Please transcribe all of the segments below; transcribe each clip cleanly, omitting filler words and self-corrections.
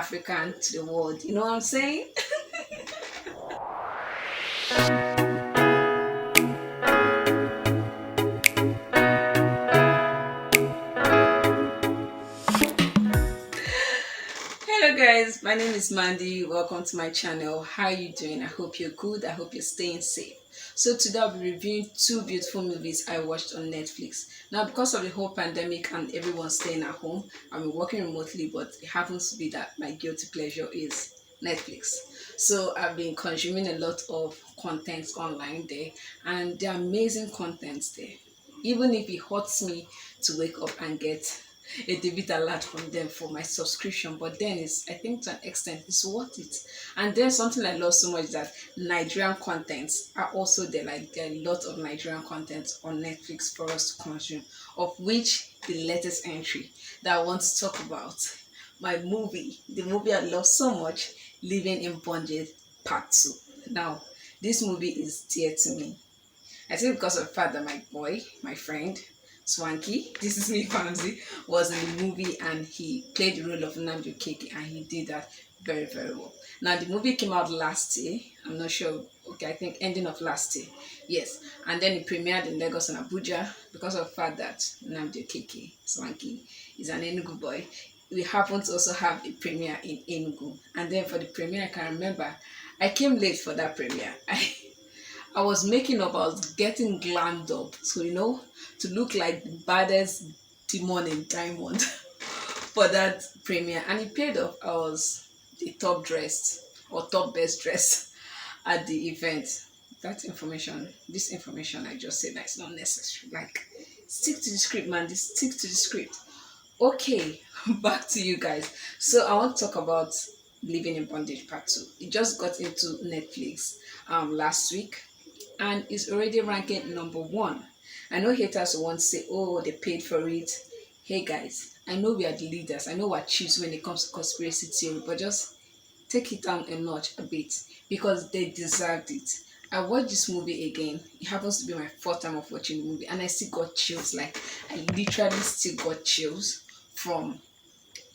African to the world. You know what I'm saying? Hello guys, my name is Mandy. Welcome to my channel. How are you doing? I hope you're good. I hope you're staying safe. So today I'll be reviewing two beautiful movies I watched on Netflix. Now because of the whole pandemic and everyone staying at home, I'm working remotely, but it happens to be that my guilty pleasure is Netflix. So I've been consuming a lot of content online there, and they're amazing contents there. Even if it hurts me to wake up and get a debit alert from them for my subscription, but then it's, I think to an extent it's worth it. And then something I love so much that Nigerian contents are also there. Like there are a lot of Nigerian content on Netflix for us to consume, of which the latest entry that I want to talk about, my movie, the movie I love so much, Living in Bondage Part 2. Now this movie is dear to me. I think because of the fact that my boy, my friend, Swanky, this is me Fancy, was in the movie and he played the role of Nnamdi Okeke and he did that very, very well. Now the movie came out last year, I'm not sure, okay, I think ending of last year, yes. And then it premiered in Lagos and Abuja because of the fact that Nnamdi Okeke, Swanky, is an Enugu boy. We happen to also have a premiere in Enugu. And then for the premiere, I can remember, I came late for that premiere. I was making up, I was getting glammed up to look like the baddest demon in Diamond for that premiere. And it paid off. I was the top dressed or top best dressed at the event. This information I just said that it's not necessary. Like, stick to the script, man. Just stick to the script. Okay, back to you guys. So I want to talk about Living in Bondage Part 2. It just got into Netflix last week and is already ranking number one. I know haters will want to say, oh, they paid for it. Hey guys, I know we are the leaders. I know we're chiefs when it comes to conspiracy theory, but just take it down a notch a bit because they deserved it. I watched this movie again. It happens to be my fourth time of watching the movie, and I still got chills. Like, I literally still got chills from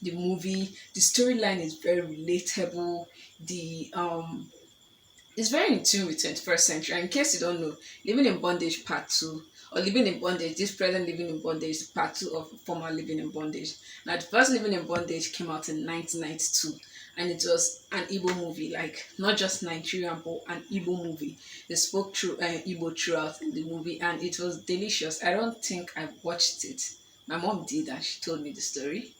the movie. The storyline is very relatable. The It's very in tune with 21st century. And in case you don't know, Living in Bondage Part 2, or Living in Bondage, this present Living in Bondage, Part 2 of former Living in Bondage. Now, the first Living in Bondage came out in 1992, and it was an Igbo movie, like not just Nigerian, but an Igbo movie. They spoke through Igbo throughout the movie, and it was delicious. I don't think I watched it. My mom did, and she told me the story.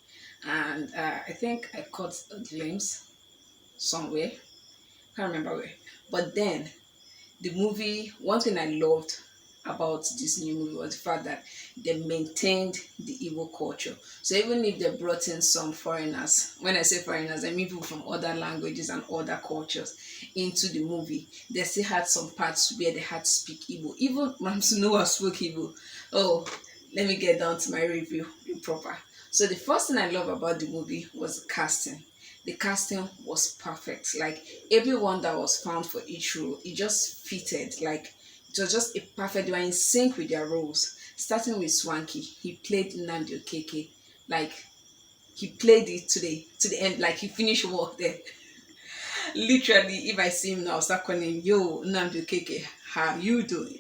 And I think I caught a glimpse somewhere. Can't remember where. But then the movie, one thing I loved about this new movie was the fact that they maintained the Igbo culture. So even if they brought in some foreigners, when I say foreigners, I mean people from other languages and other cultures into the movie, they still had some parts where they had to speak Igbo. Even Mamsunoa spoke Igbo. Oh, let me get down to my review proper. So the first thing I love about the movie was the casting. The casting was perfect. Like everyone that was found for each role, it just fitted. Like it was just a perfect. They were in sync with their roles. Starting with Swanky, he played Nnamdi Okeke. Like he played it to the end. Like he finished work there. Literally, if I see him now, I'll start calling him, "Yo, Nnamdi Okeke, how you doing?"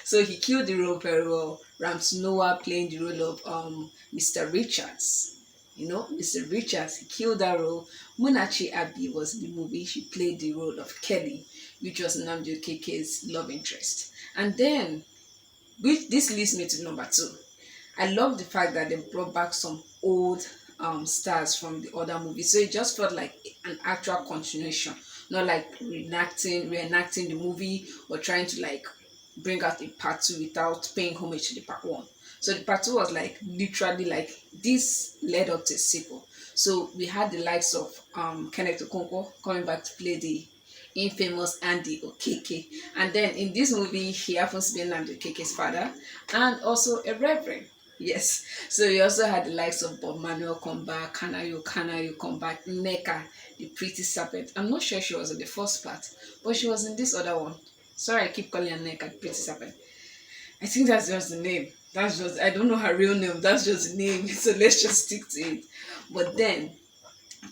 So he killed the role very well. Rams Noah playing the role of Mr. Richards. Mr. Richards, he killed that role. Munachi Abi was in the movie. She played the role of Kelly, which was Nnamdi Okeke's love interest. And then, this leads me to number two. I love the fact that they brought back some old stars from the other movies. So it just felt like an actual continuation, not like reenacting the movie or trying to like bring out a part two without paying homage to the part one. So the part two was like literally like this led up to a sequel. So we had the likes of Kenneth Okonkwo coming back to play the infamous Andy Okeke. And then in this movie, he happens to be Nnamdi Okeke's father and also a reverend. Yes. So we also had the likes of Bob Manuel come back, Kanayo come back, Nneka, the pretty serpent. I'm not sure she was in the first part, but she was in this other one. Sorry, I keep calling her Nneka, the pretty serpent. I think that's just the name. I don't know her real name. That's just the name. So let's just stick to it. But then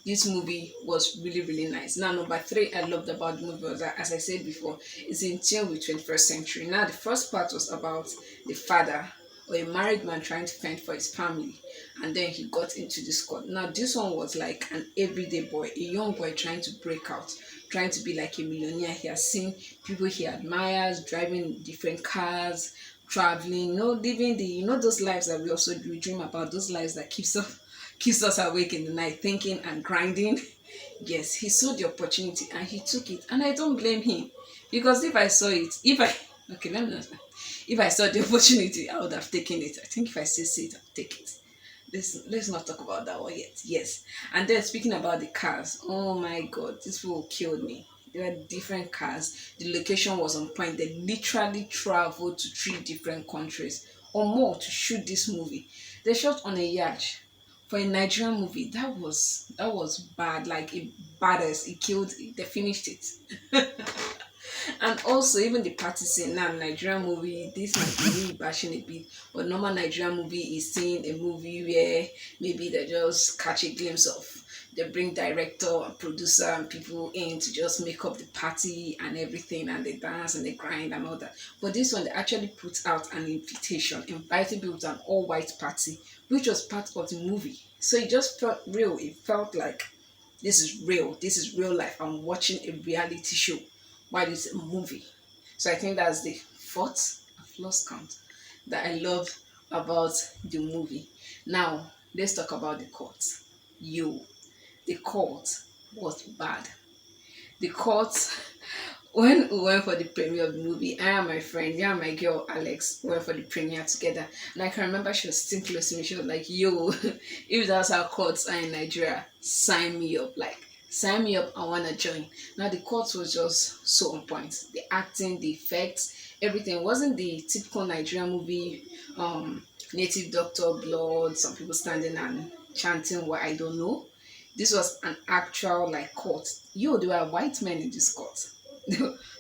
This movie was really, really nice. Now, number three I loved about the movie was that, as I said before, it's in tune with 21st century. Now, the first part was about the father or a married man trying to fend for his family, and then he got into this court. Now, this one was like an everyday boy, a young boy trying to break out, trying to be like a millionaire. He has seen people he admires driving different cars, traveling, living the those lives that we dream about, those lives that keeps us awake in the night thinking and grinding. Yes, he saw the opportunity and he took it, and I don't blame him, because if I saw it, if I okay, let me not. If I saw the opportunity, I would have taken it. I think if I still see it, I'll take it. Let's not talk about that one yet. Yes, and then speaking about the cars, oh my God, this fool killed me. There were different cars. The location was on point. They literally traveled to three different countries or more to shoot this movie. They shot on a yacht. For a Nigerian movie, that was bad. Like it baddest. It killed. They finished it. And also, even the party scene now, Nigerian movie, this might be really bashing a bit, but normal Nigerian movie is seeing a movie where maybe they just catch a glimpse of, they bring director and producer and people in to just make up the party and everything, and they dance and they grind and all that. But this one, they actually put out an invitation, inviting people to an all-white party, which was part of the movie. So it just felt real. It felt like this is real. This is real life. I'm watching a reality show while it's a movie. So I think that's the fourth, I've lost count, that I love about the movie. Now, let's talk about the court. You, the court was bad. The court, when we went for the premiere of the movie, I and my friend, yeah, my girl Alex, went for the premiere together. And I can remember she was sitting close to me. She was like, yo, if that's how courts are in Nigeria, sign me up. Like, sign me up, I want to join. Now, the court was just so on point. The acting, the effects, everything. It wasn't the typical Nigerian movie, native doctor, blood, some people standing and chanting what I don't know. This was an actual like court. Yo, there were white men in this court.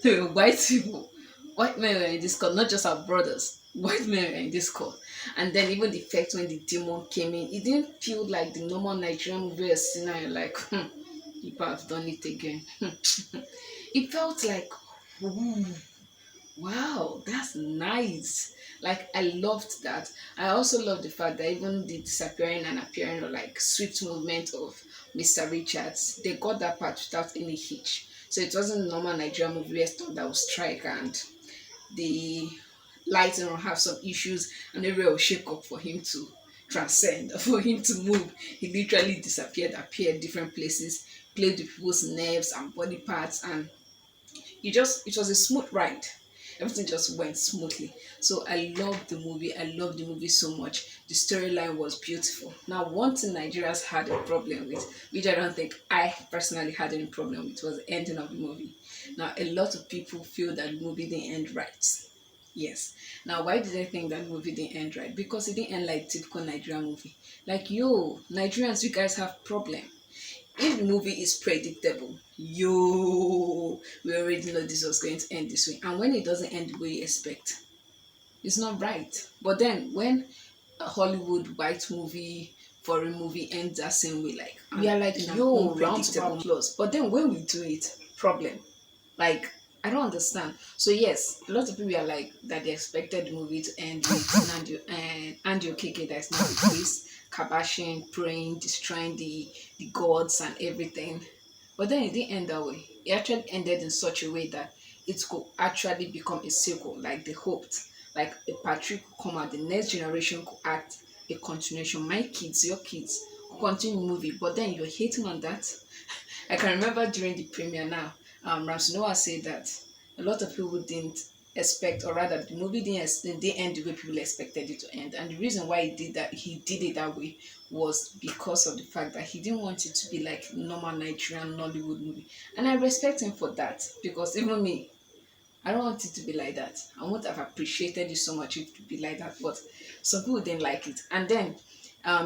There were white people. White men were in this court, not just our brothers. White men were in this court. And then even the effect when the demon came in, it didn't feel like the normal Nigerian movie you're seeing and you're like, people have done it again. It felt like, ooh, wow, that's nice. Like I loved that. I also love the fact that even the disappearing and appearing or like swift movement of Mr. Richards, they got that part without any hitch. So it wasn't a normal Nigerian movie where stuff that would strike and the lighting will have some issues and everywhere will shake up for him to transcend, for him to move. He literally disappeared, appeared different places, played with people's nerves and body parts, and it was a smooth ride. Everything just went smoothly. So I loved the movie. I loved the movie so much. The storyline was beautiful. Now, one thing Nigerians had a problem with, which I don't think I personally had any problem with, was the ending of the movie. Now, a lot of people feel that the movie didn't end right. Yes. Now, why did I think that movie didn't end right? Because it didn't end like typical Nigerian movie. Like, yo, Nigerians, you guys have problem. If the movie is predictable, we already know this was going to end this way. And when it doesn't end the way you expect, it's not right. But then when a Hollywood white movie, foreign movie ends that same way, like we are like, yo, round to applause. But then when we do it, problem. Like, I don't understand. So yes, a lot of people are like that they expected the movie to end with Andy Okeke that is now the priest, kabashing, praying, destroying the gods and everything. But then it didn't end that way. It actually ended in such a way that it could actually become a sequel, like they hoped. Like a Patrick could come out, the next generation could act a continuation. My kids, your kids, could continue the movie. But then you're hating on that. I can remember during the premiere now, Ramsey Noah said that a lot of people didn't expect, or rather, the movie didn't end the way people expected it to end. And the reason why he did it that way, was because of the fact that he didn't want it to be like normal Nigerian Nollywood movie. And I respect him for that, because even me, I don't want it to be like that. I wouldn't have appreciated it so much if it to be like that, but some people didn't like it. And then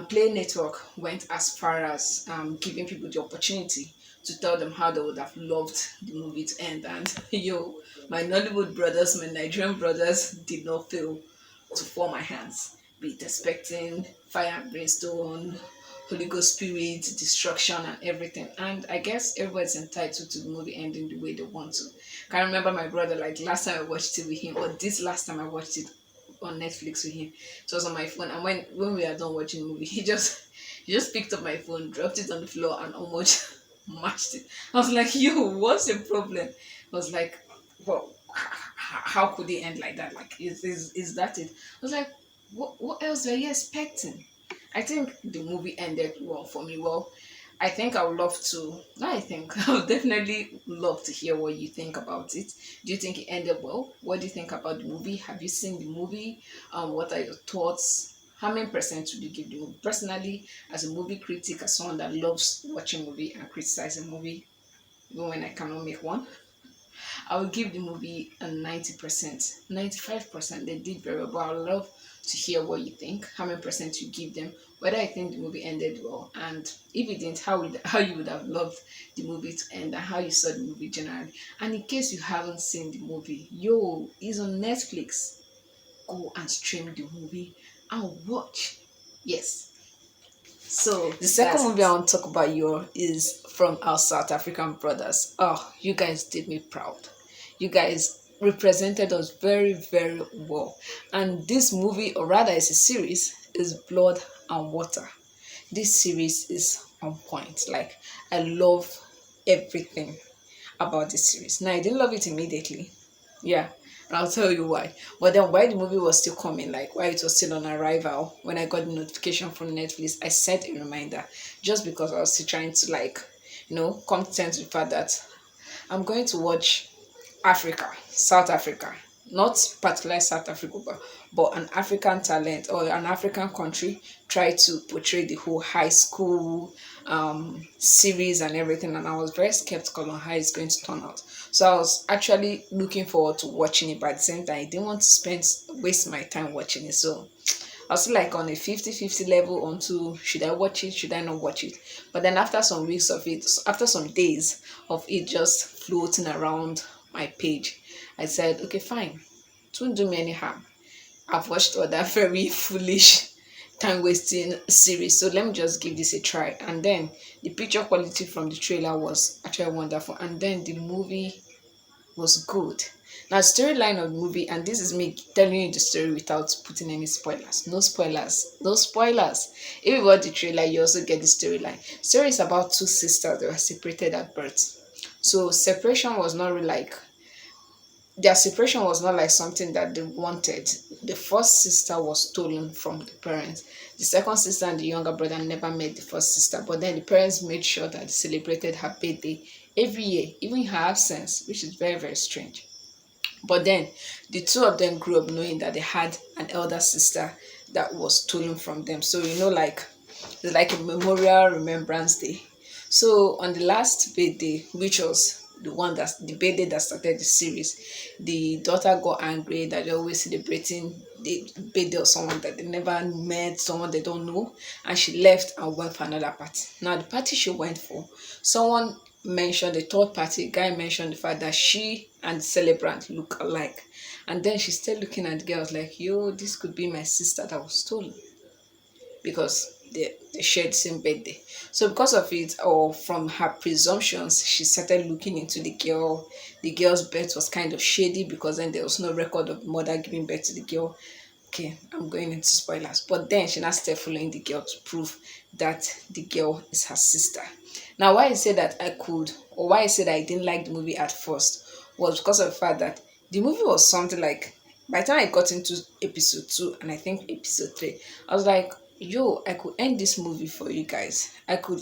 Play Network went as far as giving people the opportunity to tell them how they would have loved the movie to end. And yo, my Nollywood brothers, my Nigerian brothers did not fail to fall my hands, be it expecting fire and brimstone, Holy Ghost spirit, destruction, and everything. And I guess everybody's entitled to the movie ending the way they want to. Can remember my brother, like last time I watched it with him, or this last time I watched it on Netflix with him. It was on my phone, and when we are done watching the movie, he just picked up my phone, dropped it on the floor, and almost mashed it. I was like, "Yo, what's your problem?" I was like, "Well, how could it end like that? Like, is that it?" I was like, "What else were you expecting?" I think the movie ended well for me. Well, I think I would love to. No, I think I would definitely love to hear what you think about it. Do you think it ended well? What do you think about the movie? Have you seen the movie? What are your thoughts? How many percent would you give the movie? Personally, as a movie critic, as someone that loves watching movie and criticizing movie, even when I cannot make one, I would give the movie a 90%, 95%. They did very well, but I would love to hear what you think. How many percent you give them? Whether I think the movie ended well, and if it didn't, how you would have loved the movie to end, and how you saw the movie generally. And in case you haven't seen the movie, yo, it's on Netflix. Go and stream the movie and watch. Yes. So the second movie I want to talk about is from our South African brothers. Oh, you guys did me proud. You guys represented us very, very well. And this movie, or rather it's a series, is Blood and Water. This series is on point. Like, I love everything about this series. Now, I didn't love it immediately. Yeah, and I'll tell you why. But then, while the movie was still coming, like while it was still on arrival, when I got the notification from Netflix, I set a reminder just because I was still trying to, like, come to terms with the fact that I'm going to watch Africa, South Africa, not particularly South Africa, but an African talent or an African country try to portray the whole high school series and everything. And I was very skeptical on how it's going to turn out. So I was actually looking forward to watching it, but at the same time, I didn't want to waste my time watching it. So I was like on a 50-50 level onto should I watch it, should I not watch it. But then after some weeks of it, after some days of it just floating around my page, I said, okay, fine. It won't do me any harm. I've watched other very foolish, time wasting series, so let me just give this a try. And then the picture quality from the trailer was actually wonderful, and then the movie was good. Now, storyline of the movie, and this is me telling you the story without putting any spoilers. No spoilers. No spoilers. If you watch the trailer, you also get the storyline. Story is about two sisters that were separated at birth. So separation was not really like their separation was not like something that they wanted. The first sister was stolen from the parents. The second sister and the younger brother never met the first sister, but then the parents made sure that they celebrated her birthday every year, even in her absence, which is very, very strange. But then the two of them grew up knowing that they had an elder sister that was stolen from them. So, like it's like a memorial remembrance day. So on the last birthday, which was the birthday that started the series, the daughter got angry that they're always celebrating the birthday of someone that they never met, someone they don't know, and she left and went for another party. Now the party she went for, someone mentioned the third party guy mentioned the fact that she and the celebrant look alike, and then she started looking at the girls like, yo, this could be my sister that was stolen, because they shared the same birthday. So because of it, or from her presumptions, she started looking into the girl. The girl's birth was kind of shady because then there was no record of the mother giving birth to the girl. Okay, I'm going into spoilers. But then she now started following the girl to prove that the girl is her sister. Now, why I said that why I said I didn't like the movie at first was because of the fact that the movie was something like, by the time I got into episode 2 and I think episode 3, I was like, yo, I could end this movie for you guys. I could,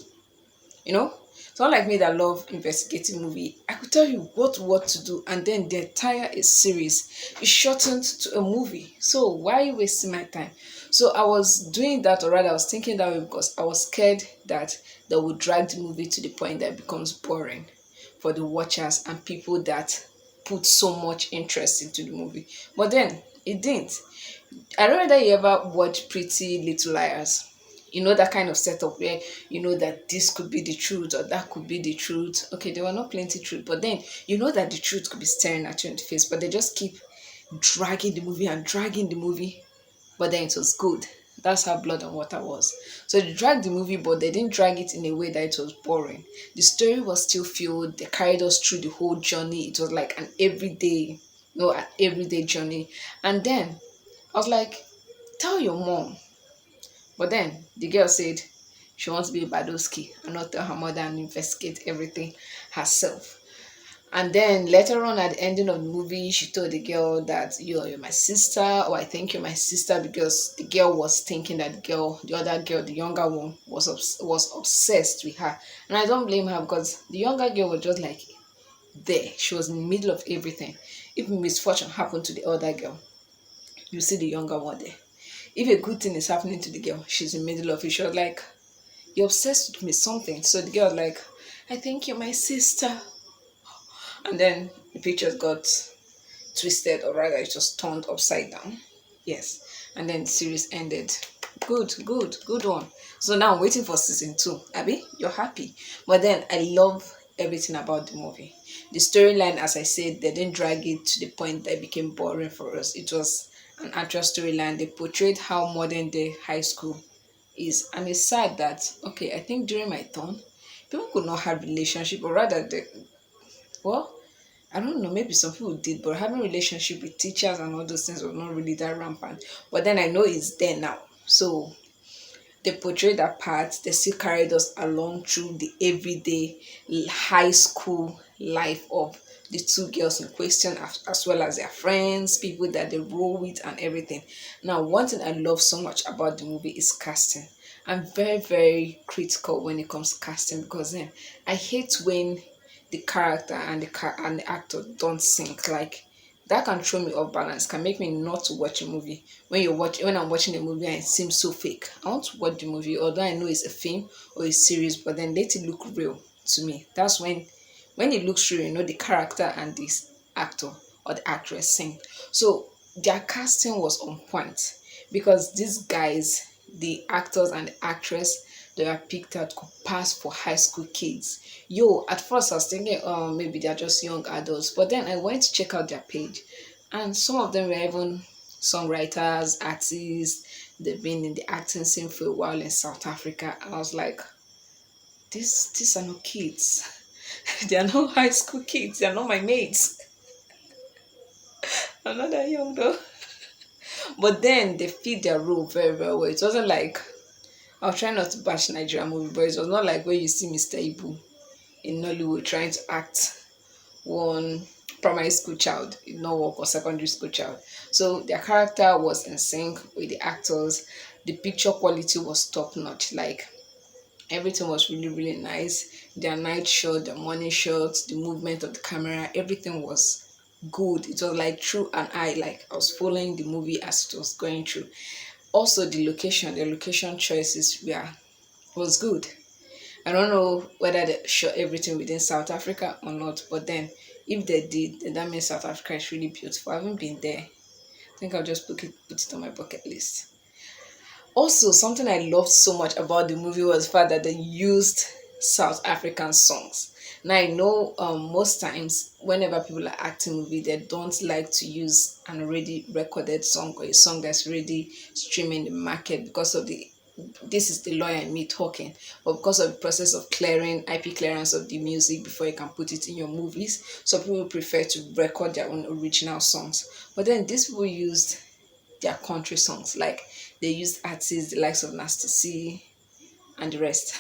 someone like me that love investigative movie, I could tell you what to do, and then the entire series is shortened to a movie. So why are you wasting my time? So I was doing that, or rather I was thinking that way because I was scared that they would drag the movie to the point that it becomes boring for the watchers and people that put so much interest into the movie. But then it didn't. I don't know whether you ever watch Pretty Little Liars. That kind of setup where that this could be the truth or that could be the truth. Okay, there were not plenty truth, but then that the truth could be staring at you in the face, but they just keep dragging the movie and dragging the movie. But then it was good. That's how Blood and Water was. So they dragged the movie, but they didn't drag it in a way that it was boring. The story was still filled. They carried us through the whole journey. It was like an everyday journey. And then I was like, tell your mom. But then the girl said she wants to be a Badowski and not tell her mother and investigate everything herself. And then later on at the ending of the movie, she told the girl that you're my sister, or I think you're my sister, because the girl was thinking that the other girl, the younger one, was obsessed with her. And I don't blame her, because the younger girl was just like there. She was in the middle of everything. If misfortune happened to the other girl, you see the younger one there. If a good thing is happening to the girl, she's in the middle of it. She was like, you're obsessed with me, something. So the girl was like, I think you're my sister. And then the pictures got twisted, or rather it was turned upside down. Yes. And then the series ended. Good one. So now I'm waiting for season 2. Abby, you're happy. But then I love everything about the movie. The storyline, as I said, they didn't drag it to the point that it became boring for us. It was an actual storyline. They portrayed how modern day high school is. And it's sad that, okay, I think during my turn, people could not have relationship, or rather well, I don't know, maybe some people did, but having relationship with teachers and all those things was not really that rampant. But then I know it's there now. So they portrayed that part. They still carried us along through the everyday high school life of the two girls in question, as well as their friends, people that they roll with, and everything. Now, one thing I love so much about the movie is casting. I'm very, very critical when it comes to casting, because then I hate when the character and and the actor don't sync. Like, that can throw me off balance, can make me not to watch a movie. When I'm watching a movie and it seems so fake, I want to watch the movie, although I know it's a film or a series, but then let it look real to me. That's when it looks real, the character and this actor or the actress sing. So their casting was on point, because these guys, the actors and the actress they were picked out, could pass for high school kids. Yo, at first I was thinking, oh, maybe they're just young adults. But then I went to check out their page, and some of them were even songwriters, artists. They've been in the acting scene for a while in South Africa. And I was like, these are not kids. They are not high school kids. They are not my mates. I'm not that young though. But then they fit their role very, very well. It wasn't like, I'll try not to bash Nigerian movie, but it was not like where you see Mr. Ibu in Nollywood trying to act one primary school child, not work, or secondary school child. So their character was in sync with the actors. The picture quality was top notch. Like, everything was really, really nice. Their night shot, the morning shots, the movement of the camera, everything was good. It was like through an eye, like I was following the movie as it was going through. Also, the location choices was good. I don't know whether they shot everything within South Africa or not, but then if they did, then that means South Africa is really beautiful. I haven't been there. I think I'll just put it on my bucket list. Also, something I loved so much about the movie was the fact that they used South African songs. Now I know most times whenever people are acting movie, they don't like to use an already recorded song or a song that's already streaming the market, because of the this is the lawyer in me talking, but because of the process of clearing IP clearance of the music before you can put it in your movies, so people prefer to record their own original songs. But then these people used their country songs, like they used artists the likes of Nasty C and the rest.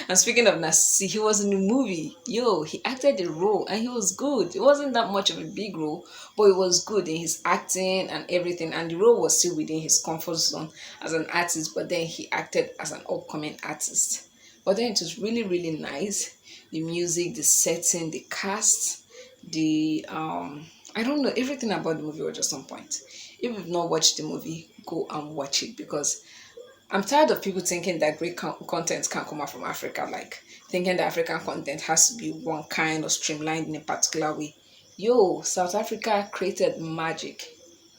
And speaking of Nasty, he was in the movie. Yo, he acted the role and he was good. It wasn't that much of a big role, but it was good in his acting and everything. And the role was still within his comfort zone as an artist, but then he acted as an upcoming artist. But then it was really, really nice. The music, the setting, the cast, the I don't know, everything about the movie was just on point. If you've not watched the movie, go and watch it, because I'm tired of people thinking that great content can come out from Africa, like thinking that African content has to be one kind or streamlined in a particular way. Yo, South Africa created magic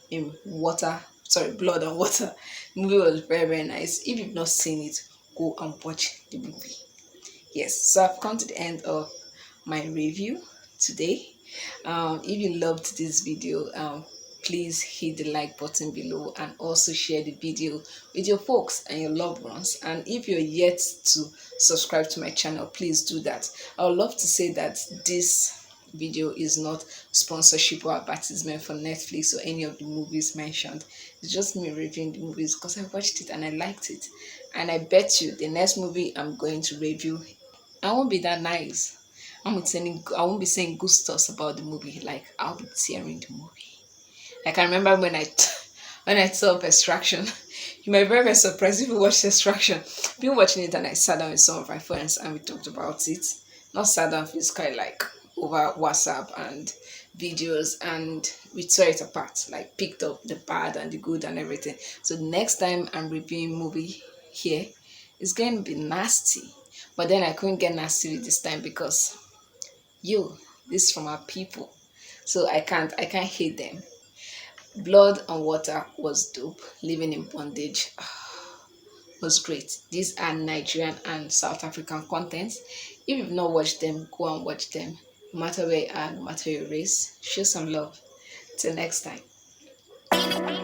in blood and water. The movie was very, very nice. If you've not seen it, go and watch the movie. Yes, so I've come to the end of my review today. If you loved this video, please hit the like button below and also share the video with your folks and your loved ones. And if you're yet to subscribe to my channel, please do that. I would love to say that this video is not sponsorship or advertisement for Netflix or any of the movies mentioned. It's just me reviewing the movies because I watched it and I liked it. And I bet you the next movie I'm going to review, I won't be that nice. I won't be saying good stuff about the movie. Like, I'll be tearing the movie. Like, I remember when when I saw Extraction. You might be very, very surprised if you watched Extraction. I've been watching it and I sat down with some of my friends and we talked about it. Not sat down physically, like over WhatsApp and videos, and we tore it apart, like picked up the bad and the good and everything. So the next time I'm reviewing movie here, it's going to be nasty. But then I couldn't get nasty with this time because this is from our people. So I can't hate them. Blood and Water was dope. Living in Bondage was great. These are Nigerian and South African contents. If you've not watched them, go and watch them. No matter where you are, no matter your race, show some love. Till next time.